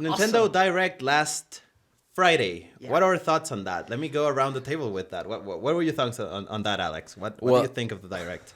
Nintendo awesome. Direct last Friday. Yeah. What are our thoughts on that? Let me go around the table with that. What were your thoughts on that, Alex? What do you Well, think of the Direct?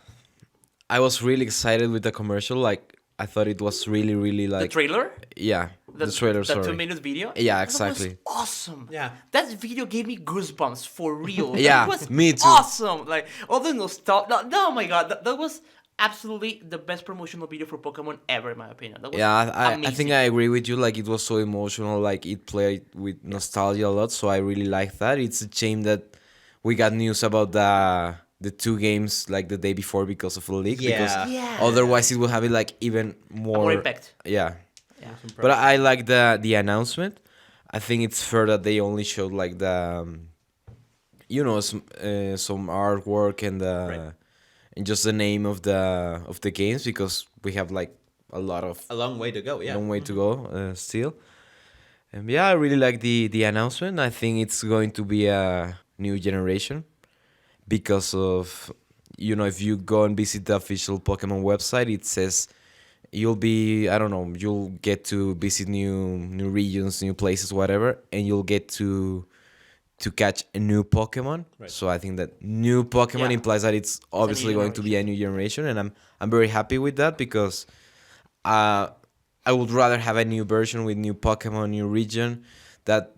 I was really excited with the commercial. Like, I thought it was really, really The like, trailer, yeah, the the trailer. the Sorry. 2 minutes video. Yeah, That was exactly. awesome. Yeah. That video gave me goosebumps for real. Yeah, It was me too. awesome. Like all the nostalgia. No, no, oh my god, that was absolutely the best promotional video for Pokemon ever, in my opinion. That was Yeah, I think amazing. I agree with you. Like, it was so emotional. Like, it played with nostalgia a lot. So I really like that. It's a shame that we got news about the two games like the day before because of the leak. Yeah. Because Yeah. otherwise it would have it like even more impact. Yeah. Yeah. But I like the announcement. I think it's fair that they only showed like some artwork and Right. and just the name of the games because we have like a lot of A long way to go. Yeah. long way to go still. And yeah, I really like the announcement. I think it's going to be a new generation because of if you go and visit the official Pokemon website, it says you'll be I don't know you'll get to visit new regions, new places, whatever, and you'll get to catch a new Pokemon. Right. So I think that new Pokemon Yeah. implies that it's obviously going to be a new generation, and I'm very happy with that because uh, I would rather have a new version with new Pokemon, new region, that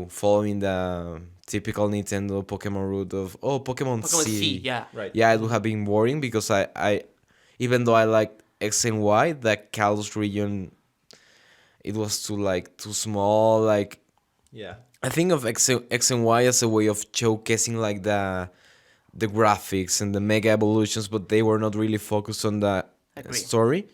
following the typical Nintendo Pokemon route of Pokemon Pokemon C. C, yeah. Right. Yeah, it would have been boring because I even though I liked X and Y, that Kalos region, it was too small. Like, Yeah. I think of X and Y as a way of showcasing like the graphics and the mega evolutions, but they were not really focused on the Agree. story.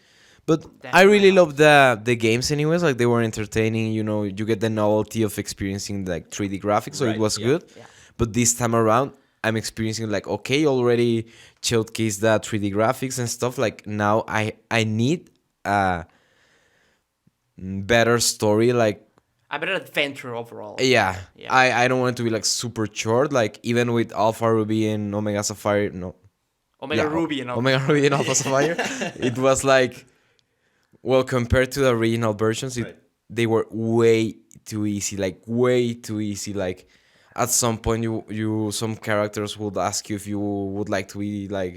But That's I really right. love the games anyways. Like, they were entertaining. You get the novelty of experiencing like 3D graphics, so Right, it was yeah. good. Yeah. But this time around, I'm experiencing like, okay, already showcased the 3D graphics and stuff. Like, now I need a better story. Like, A better adventure overall. yeah, Yeah. I don't want it to be like super short. Like, even with Alpha Ruby and Omega Sapphire, no, Omega yeah, Ruby and all. Omega Ruby and Alpha Sapphire, it was like, well, compared to the original versions, Right. they were way too easy. Like, way too easy. Like, at some point, some characters would ask you if you would like to be like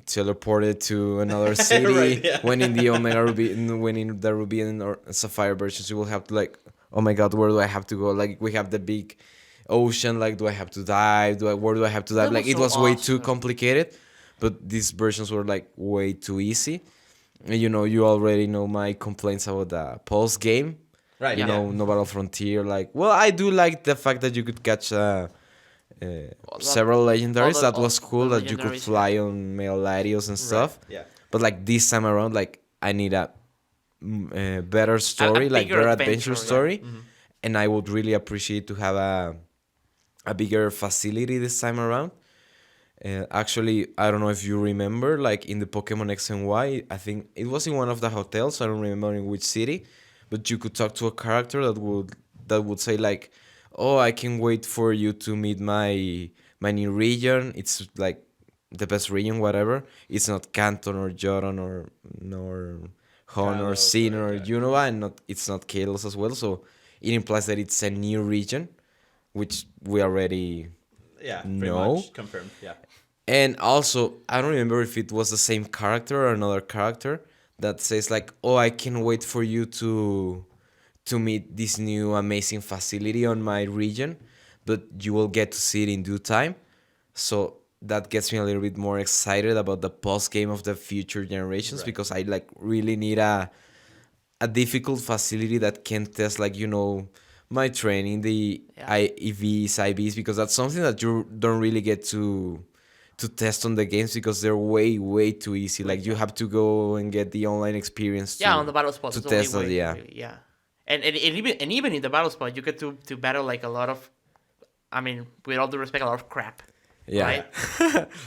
teleported to another city. Right, yeah. When in the Omega Ruby, when in the Ruby and or Sapphire versions, you will have to like, oh my God, where do I have to go? Like, we have the big ocean. Like, do I have to dive? Where do I have to dive? That Like, was it so was way too awesome. complicated. But these versions were like way too easy. And you already know my complaints about the Pulse game. Right. You yeah. know, No Battle Frontier. Like, well, I do like the fact that you could catch several legendaries. That was cool, the that you could legendaries, fly on male Latios and stuff. Yeah. But like this time around, like, I need a better story, like bigger better adventure, adventure yeah. story. And I would really appreciate to have a bigger facility this time around. Actually, I don't know if you remember, like in the Pokemon X and Y, I think it was in one of the hotels. I don't remember in which city, but you could talk to a character that would say like, "Oh, I can wait for you to meet my new region. It's like the best region, whatever. It's not Canton or Joron or nor Hon or Kalos, Sin right, or yeah. Unova, and it's not Kalos as well. So it implies that it's a new region, which we already Yeah. Pretty No. much confirmed. Yeah. And also, I don't remember if it was the same character or another character that says like, "Oh, I can wait for you to meet this new amazing facility on my region, but you will get to see it in due time." So that gets me a little bit more excited about the post game of the future generations, Right. because I like really need a difficult facility that can test like my training, the Yeah. IVs, IVs, because that's something that you don't really get to test on the games because they're way too easy. Like, you have to go and get the online experience. Yeah, on the battle spot. to it's only test that, way- yeah. yeah. And even in the battle spot, you get to battle like a lot of, I mean, with all due respect, a lot of crap. Yeah. Right?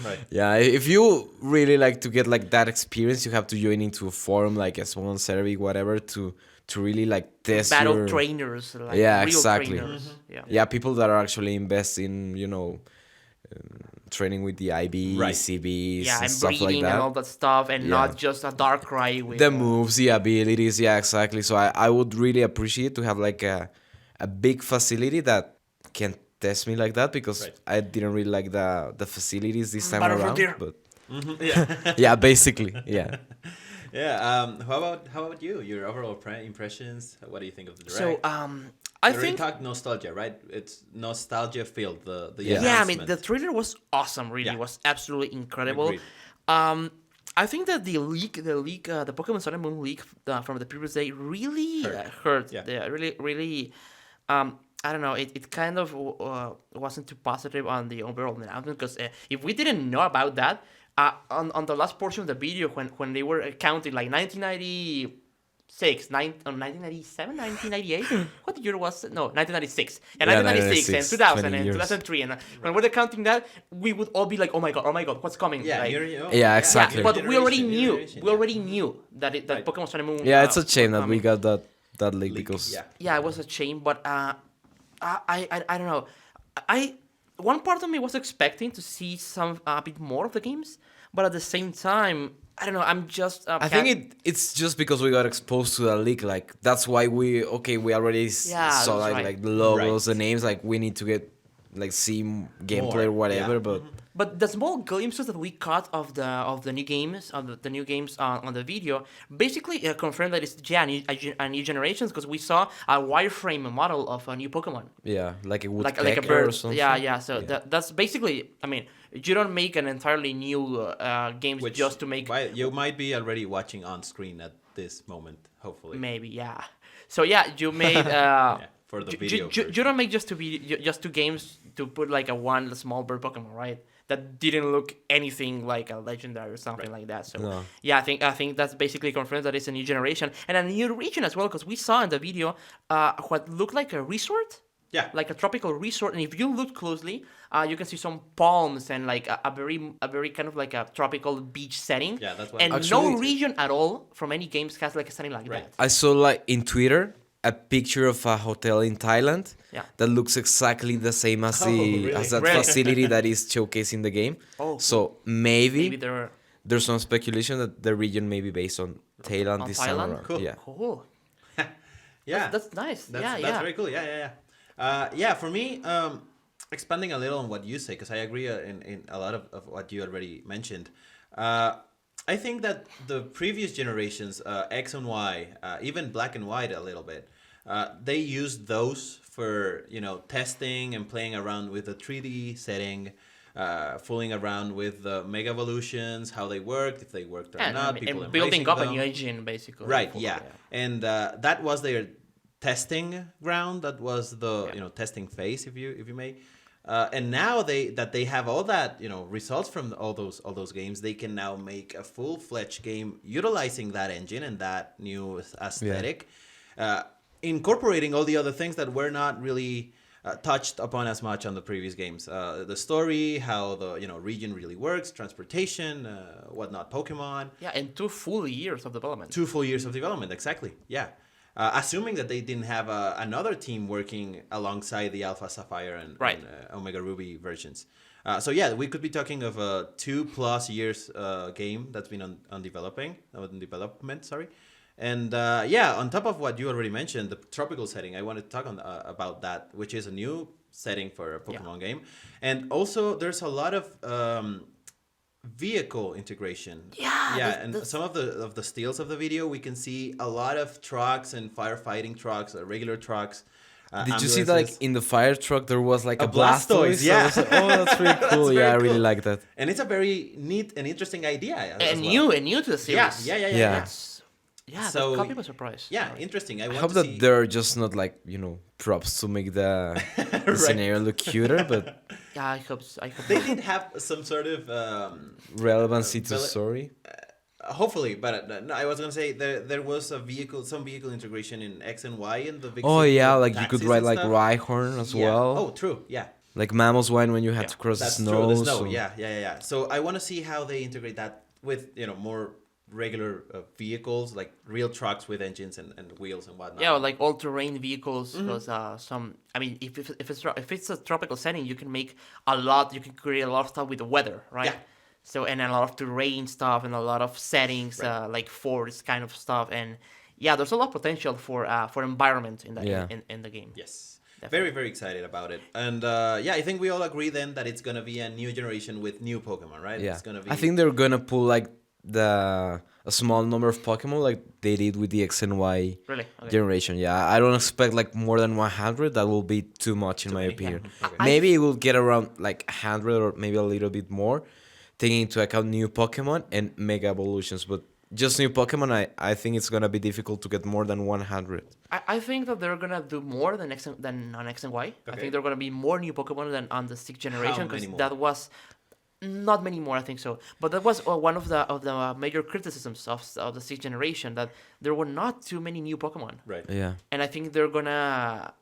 Right. Yeah, if you really like to get like that experience, you have to join into a forum like a small server, whatever, to really like test Battle your trainers, like Yeah, real exactly. trainers. Yeah. yeah, people that are actually investing, training with the IBs, Right. CBs, Yeah, and and stuff like breeding that. and all that stuff, and Yeah. not just a dark cry with The moves, the abilities, yeah, exactly. So I would really appreciate to have like a big facility that can test me like that, because Right. I didn't really like the facilities this time Battle around. Frontier. But Yeah. yeah, basically, yeah. Yeah. How about you? Your overall impressions? What do you think of the direct? So We I already think talked nostalgia, right? It's nostalgia filled. The Yeah. yeah, I mean the announcement. trailer was awesome. Really, Yeah. it was absolutely incredible. Agreed. I think that the Pokemon Sun and Moon leak from the previous day really hurt. Yeah. Really. I don't know. It kind of wasn't too positive on the overall announcement, because if we didn't know about that, on the last portion of the video when they were counting like 1996, 1997, 1998. What year was it? No, 1996. And Yeah, 1996 and 1996, 2000 20 and years. 2003. And when we're counting that, we would all be like, oh my god, what's coming? Yeah, Like, Yeah, exactly. but we already Generation, knew. generation, We yeah. already knew that Right. Pokemon Sun and Moon. Yeah, it's a shame were that we coming. got that leak, Leak, because yeah. Yeah, it was a shame, but I don't know. One part of me was expecting to see some a bit more of the games, but at the same time, I don't know. I'm just. I think it's just because we got exposed to that leak. Like that's why we already Yeah, saw that's like, right. like the logos, Right. the names. Like we need to get like see gameplay or whatever. yeah. But But the small glimpses that we caught of the new games, the new games on the video, basically confirmed that it's a new generations, because we saw a wireframe model of a new Pokemon. yeah, like a Like a woodpecker or bird. something. Yeah. So that's basically. I mean, you don't make an entirely new games Which just to make you might be already watching on screen at this moment, hopefully. maybe yeah. So yeah, you made Yeah, for the you- video. You version. don't make just two games to put like a one small bird Pokemon, right? That didn't look anything like a legendary or something like that. So No. yeah, I think that's basically confirmed that it's a new generation and a new region as well, because we saw in the video what looked like a resort. Yeah. Like a tropical resort, and if you look closely, you can see some palms and like a very kind of like a tropical beach setting. Yeah, that's what- and no Actually- region at all from any games has like a setting like Right. that. I saw like in Twitter a picture of a hotel in Thailand Yeah. that looks exactly the same as really? as that Really? facility that is showcasing the game. Oh, So maybe, Maybe they're there's some speculation that the region may be based on Thailand on this Thailand. time around. Cool. Yeah. Cool. Yeah. That's nice. That's yeah. very cool. Yeah. For me, expanding a little on what you say, because I agree in a lot of what you already mentioned. I think that the previous generations, X and Y, even Black and White a little bit, they used those for testing and playing around with the 3D setting, fooling around with the Mega Evolutions, how they worked, if they worked or And, not. and People building embracing up a them. new engine basically. Right, for- yeah. And that was their testing ground. That was the Yeah. testing phase, if you may. And now they have all that results from all those games, they can now make a full-fledged game utilizing that engine and that new aesthetic, incorporating all the other things that were not really touched upon as much on the previous games. The story, how the region really works, transportation, whatnot, Pokemon. Yeah, and 2 full years of development. 2 full years of development, exactly. Yeah. Assuming that they didn't have another team working alongside the Alpha Sapphire and, Right. and Omega Ruby versions. So yeah, we could be talking of a 2+ years game that's been on development, sorry. And yeah, on top of what you already mentioned, the tropical setting, I wanted to talk about that, which is a new setting for a Pokemon game. And also, there's a lot of vehicle integration. Yeah, And that's- some of the stills of the video, we can see a lot of trucks and firefighting trucks, regular trucks. Did you see that, like ambulances. in the fire truck there was like A a Blastoise? Blastoise, yeah. I was like, oh, that's pretty cool. That's Yeah, I very really cool. like that. And it's a very neat and interesting idea. as and well. new to the Yeah, series. yeah. That's, So- that caught me by surprise. Yeah, interesting. I I want hope to that see... they're just not like, props to make the Right. scenario look cuter, but Yeah, I hope. They not. did have some sort of relevancy to Vel- story. hopefully, but no, I was gonna say there was some vehicle integration in X and Y in the big Oh city, yeah, the like you could taxis ride and like stuff. Rhyhorn as Yeah. well. Oh, true. Yeah, Like Mammoth Wine when you had to cross that's the snow. true. The snow. so- Yeah. So I want to see how they integrate that with more regular vehicles, like real trucks with engines and wheels and whatnot. Yeah, or like all-terrain vehicles. Because I mean, if it's a tropical setting, you can make a lot. You can create a lot of stuff with the weather, right? Yeah. So and a lot of terrain stuff and a lot of settings, Right. like forest kind of stuff, and yeah, there's a lot of potential for environment in the Yeah. in the game. Yes. Definitely. Very, very excited about it. And yeah, I think we all agree then that it's going to be a new generation with new Pokemon, right? Yeah, It's going to be... I think they're gonna pull like a small number of Pokemon like they did with the X and Y Really? Okay. generation. Yeah, I don't expect like more than 100. That will be too much in my many, opinion. yeah. Okay. Maybe it will get around like 100 or maybe a little bit more, taking into account new Pokemon and Mega Evolutions. But just new Pokemon, I think it's gonna be difficult to get more than 100. I think that they're gonna do more than on X and Y. I Okay. think they're gonna be more new Pokemon than on the 6th generation many because more? that was not many more. I think so, but that was one of the major criticisms of the 6th generation, that there were not too many new Pokemon. Right. Yeah. And I think they're gonna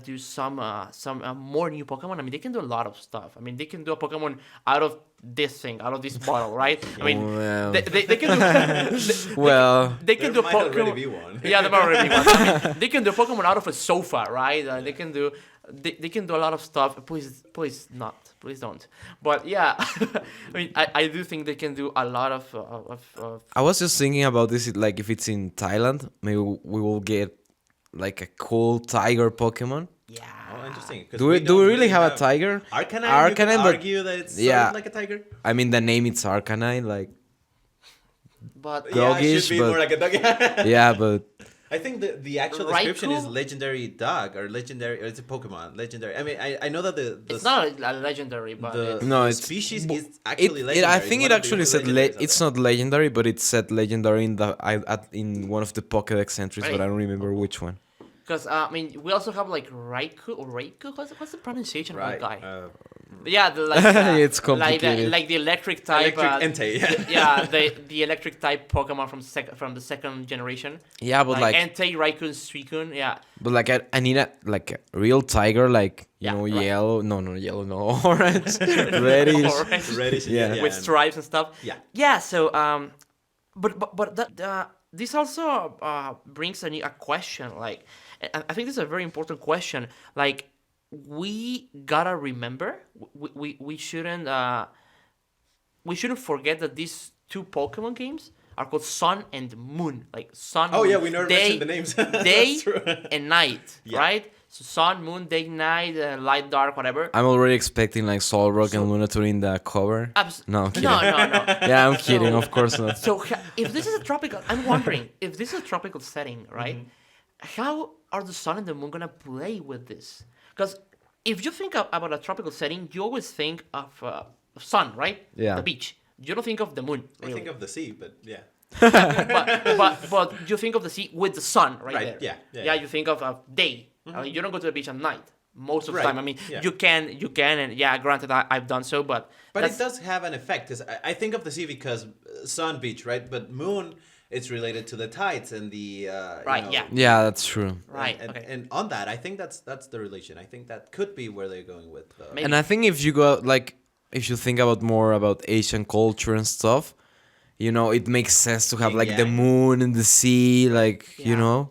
do some more new Pokemon. I mean, they can do a lot of stuff. I mean, they can do a Pokemon out of this thing, out of this bottle, right? I mean, Well. they can do Well, they can There do might already Pokemon. be one. Yeah, there might already be one. I mean, they can do Pokemon out of a sofa, right? They can do a lot of stuff. Please not. Please don't. But yeah, I mean, I do think they can do a lot of I was just thinking about this. Like, if it's in Thailand, maybe we will get like a cool tiger Pokemon. yeah. Oh, interesting. 'Cause Do we don't really have a tiger? Arcanine? Arcanine, You can but- argue that it's yeah. sort of like a tiger. I mean, the name it's Arcanine. Like, But Yeah, it Doggish, should be but- more like a dog. yeah, but I think the actual description is Raikou? legendary dog or legendary, or it's a Pokemon. Legendary. I mean, I know that the it's not a legendary, but the, No, the it's- species but is actually I legendary. think It's it one of the actually only said legendaries out it's there. not legendary, but it said legendary in one of the Pokédex entries, but Really? I don't remember which one. because I mean, we also have like Raikou. What's the pronunciation Right. of that guy? Uh, Yeah, It's complicated. like the electric type. electric Entei. Yeah, the electric type Pokemon from the 2nd generation. Yeah, but like, Entei, Raikou, Suicune. Yeah, but like I need a like a real tiger, like you Yeah, know, right. yellow. No, yellow, no, orange, reddish. Orange. Reddish. Yeah. with and- stripes and stuff. Yeah. Yeah. So but that this also brings a question. Like, I think this is a very important question. Like, we gotta remember, we shouldn't forget that these two Pokemon games are called Sun and Moon. Like Sun. Oh Moon, yeah, we never day, mentioned the names. day That's true. and night, Yeah. right? So Sun, Moon, day, night, light, dark, whatever. I'm already expecting like Solrock and Lunatone in the cover. No, I'm kidding. No. Yeah, I'm kidding. So- Of course not. So if this is a tropical, I'm wondering if this is a tropical setting, right? How are the Sun and the Moon gonna play with this? Because if you think about a tropical setting, you always think of sun, right? Yeah. The beach. You don't think of the moon. I Really. think of the sea, but yeah. but you think of the sea with the sun right, Right, there. yeah. You think of day. I mean, you don't go to the beach at night most of the Right, time. I mean, yeah. you can, and yeah, granted, I've done so, but But that's- it does have an effect. 'Cause I think of the sea because sun, beach, right? But moon, it's related to the tides and the Right, you know, yeah. Yeah, that's true. Right. And, okay. and on that, I think that's the relation. I think that could be where they're going with. Maybe. And I think if you go like if you think about more about Asian culture and stuff, you know, it makes sense to have like the Yin-yang. moon and the sea, like you Yeah. know.